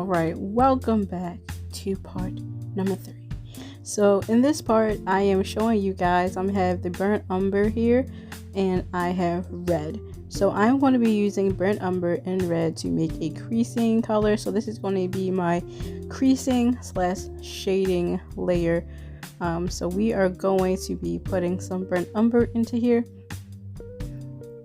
Alright, welcome back to part number 3. So in this part, I am showing you guys, I have the burnt umber here and I have red. So I'm going to be using burnt umber and red to make a creasing color. So this is going to be my creasing / shading layer. So we are going to be putting some burnt umber into here.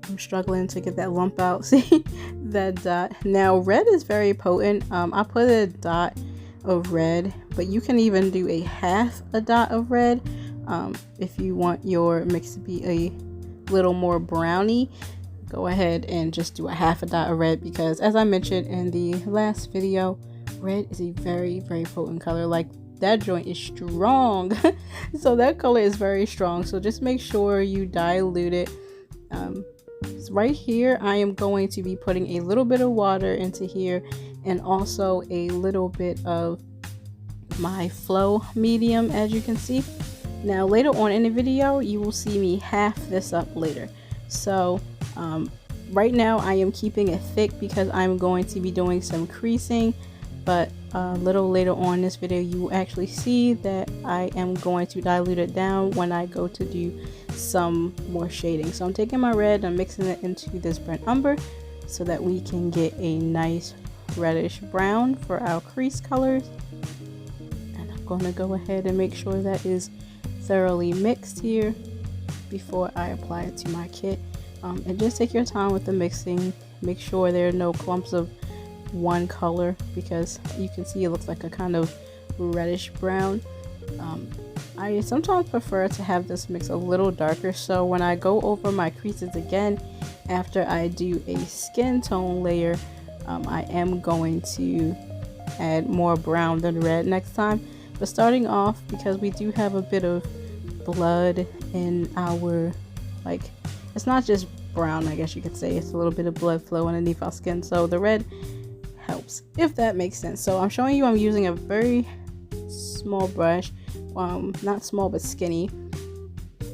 I'm struggling to get that lump out. See that dot? Now red is very potent. I put a dot of red, but you can even do a half a dot of red if you want your mix to be a little more browny. Go ahead and just do a half a dot of red, because as I mentioned in the last video, red is a very potent color. Like, that joint is strong. So that color is very strong, so just make sure you dilute it. Right here I am going to be putting a little bit of water into here, and also a little bit of my flow medium, as you can see. Now later on in the video you will see me half this up later. So right now I am keeping it thick because I'm going to be doing some creasing, but a little later on in this video you will actually see that I am going to dilute it down when I go to do some more shading. So I'm taking my red and mixing it into this burnt umber so that we can get a nice reddish brown for our crease colors. And I'm going to go ahead and make sure that is thoroughly mixed here before I apply it to my kit. And just take your time with the mixing. Make sure there are no clumps of one color, because you can see it looks like a kind of reddish brown. I sometimes prefer to have this mix a little darker, so when I go over my creases again after I do a skin tone layer, I am going to add more brown than red next time. But starting off, because we do have a bit of blood in our, like, it's not just brown, I guess you could say, it's a little bit of blood flow underneath our skin, so the red helps, if that makes sense. So I'm showing you I'm using a very small brush, not small but skinny,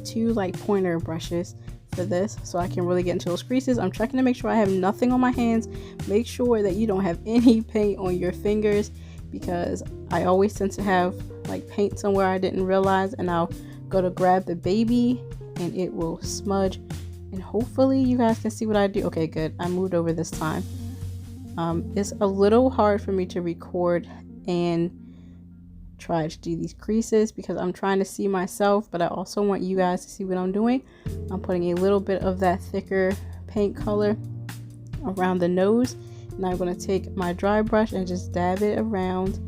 2 like pointer brushes for this, so I can really get into those creases. I'm checking to make sure I have nothing on my hands. Make sure that you don't have any paint on your fingers, because I always tend to have like paint somewhere I didn't realize, and I'll go to grab the baby and it will smudge. And hopefully you guys can see what I do. Okay, good, I moved over this time. It's a little hard for me to record and try to do these creases because I'm trying to see myself, but I also want you guys to see what I'm doing. I'm putting a little bit of that thicker paint color around the nose, and I'm going to take my dry brush and just dab it around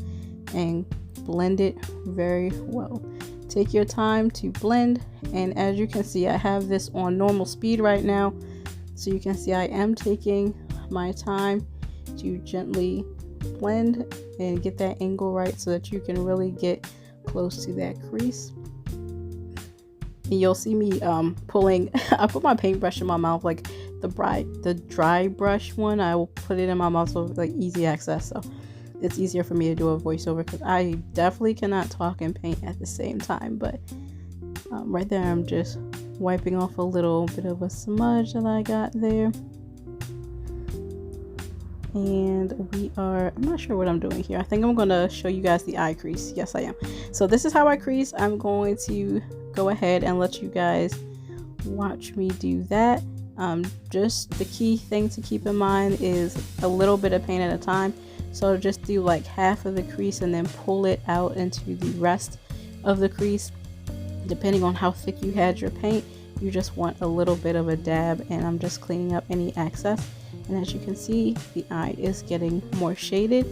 and blend it very well. Take your time to blend, and as you can see I have this on normal speed right now, so you can see I am taking my time to gently blend and get that angle right so that you can really get close to that crease. And you'll see me pulling I put my paintbrush in my mouth, like the dry brush one. I will put it in my mouth so like easy access, so it's easier for me to do a voiceover, because I definitely cannot talk and paint at the same time. But right there I'm just wiping off a little bit of a smudge that I got there. And I'm not sure what I'm doing here. I think I'm gonna show you guys the eye crease. Yes, I am. So this is how I crease. I'm going to go ahead and let you guys watch me do that. Just the key thing to keep in mind is a little bit of paint at a time. So just do like half of the crease and then pull it out into the rest of the crease. Depending on how thick you had your paint, you just want a little bit of a dab, and I'm just cleaning up any excess. And as you can see, the eye is getting more shaded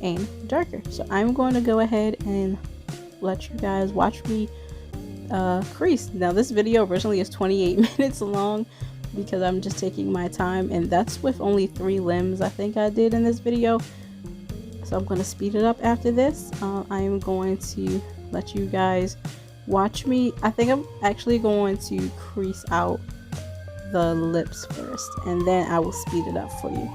and darker. So I'm going to go ahead and let you guys watch me crease. Now this video originally is 28 minutes long because I'm just taking my time, and that's with only 3 limbs I think I did in this video. So I'm going to speed it up after this. I am going to let you guys watch me. I think I'm actually going to crease out the lips first, and then I will speed it up for you.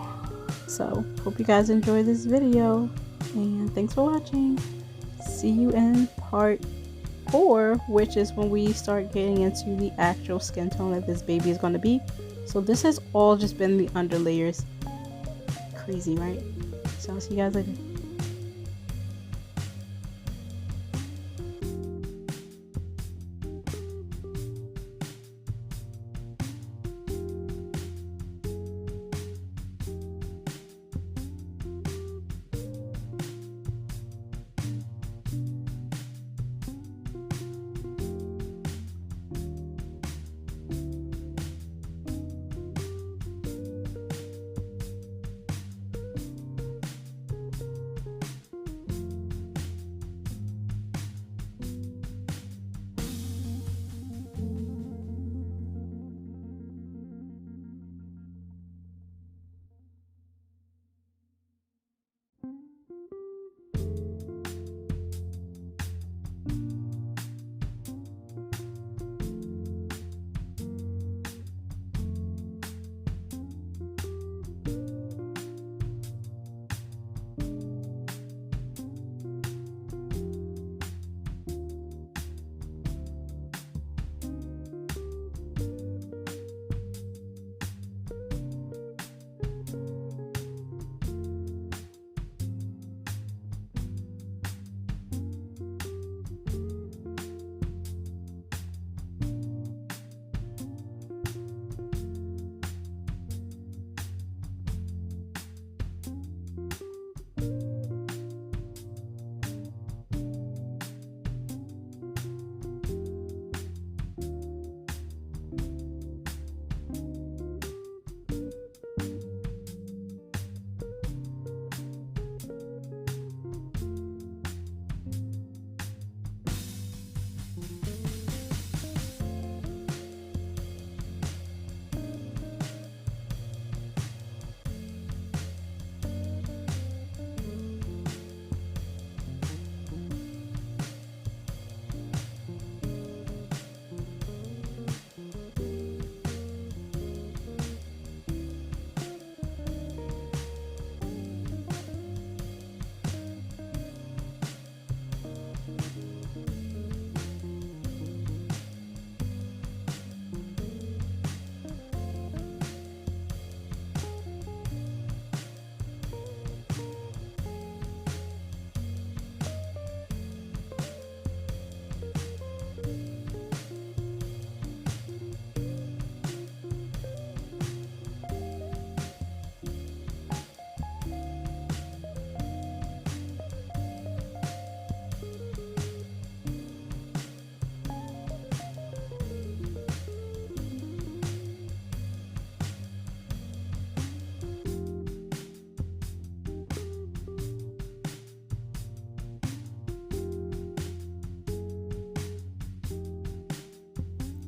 So hope you guys enjoy this video, and thanks for watching. See you in part 4, which is when we start getting into the actual skin tone that this baby is going to be. So this has all just been the under layers. Crazy, right? So I'll see you guys later.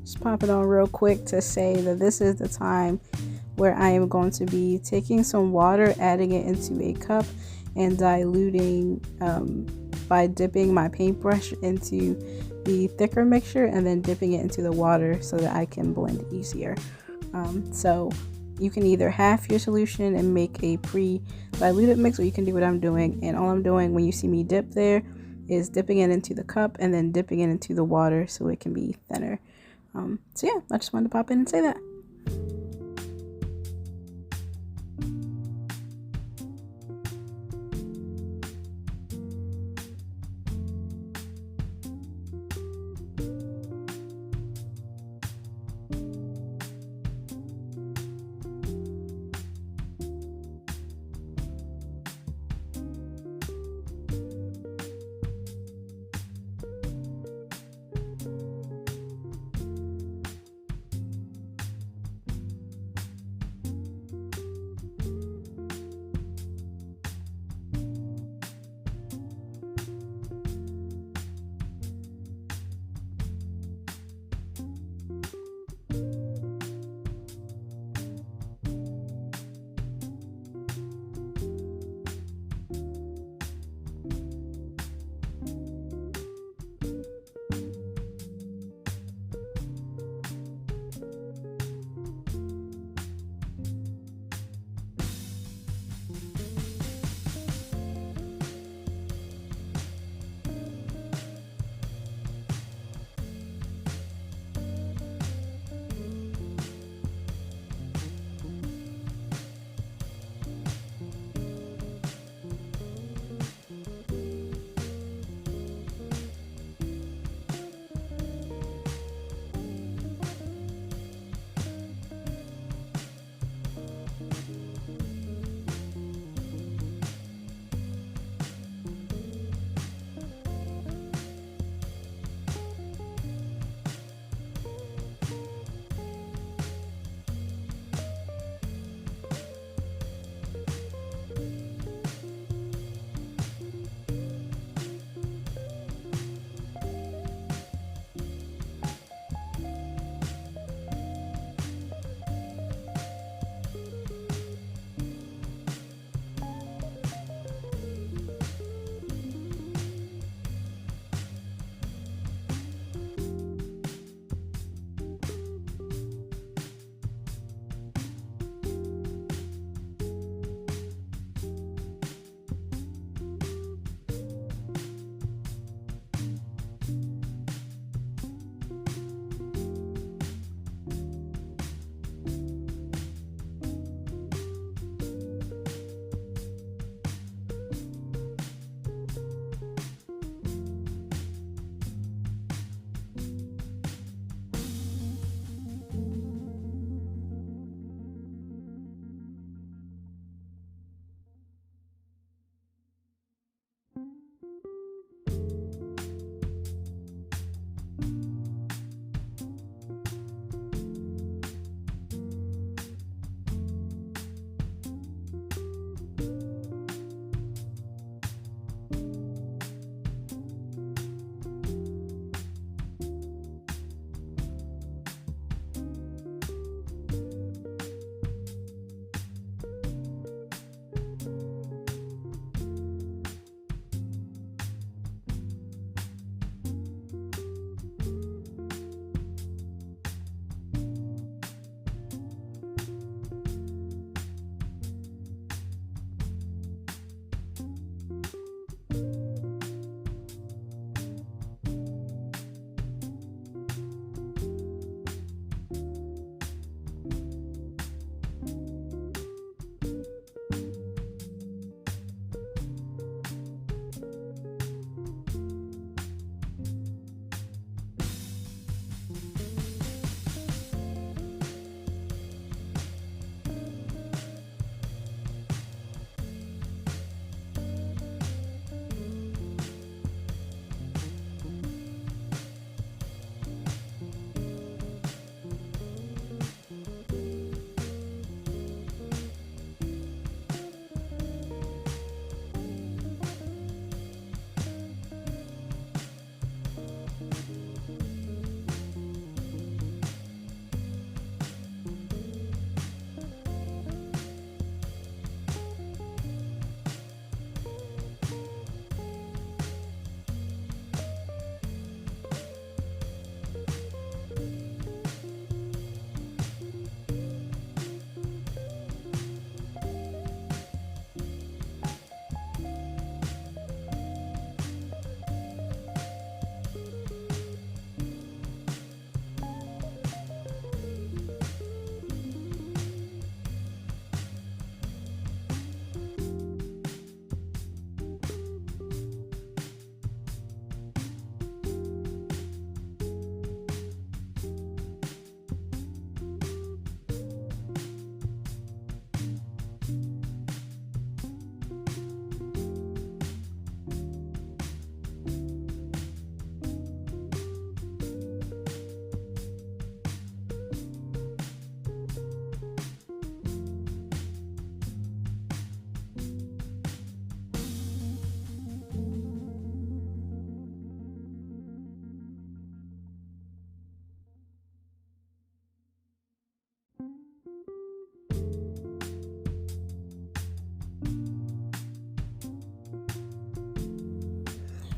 Just pop it on real quick to say that this is the time where I am going to be taking some water, adding it into a cup, and diluting by dipping my paintbrush into the thicker mixture and then dipping it into the water so that I can blend easier. So you can either half your solution and make a pre-diluted mix, or you can do what I'm doing. And all I'm doing when you see me dip there is dipping it into the cup and then dipping it into the water so it can be thinner. So yeah, I just wanted to pop in and say that.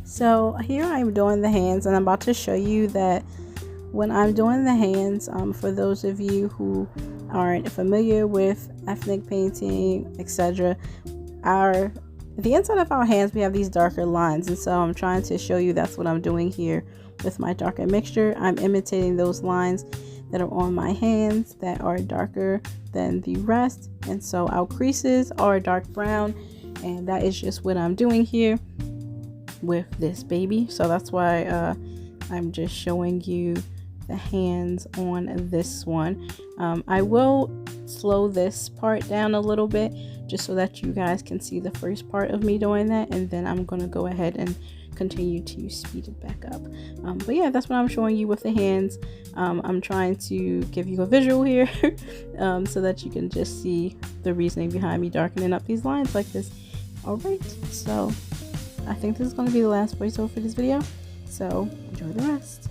So here I'm doing the hands, and I'm about to show you that when I'm doing the hands, for those of you who aren't familiar with ethnic painting, etc., the inside of our hands, we have these darker lines, and so I'm trying to show you that's what I'm doing here with my darker mixture. I'm imitating those lines that are on my hands that are darker than the rest, and so our creases are dark brown, and that is just what I'm doing here with this baby. So that's why I'm just showing you the hands on this one. I will slow this part down a little bit just so that you guys can see the first part of me doing that, and then I'm gonna go ahead and continue to speed it back up. But yeah, that's what I'm showing you with the hands. I'm trying to give you a visual here so that you can just see the reasoning behind me darkening up these lines like this. Alright, so I think this is going to be the last voiceover for this video, so enjoy the rest.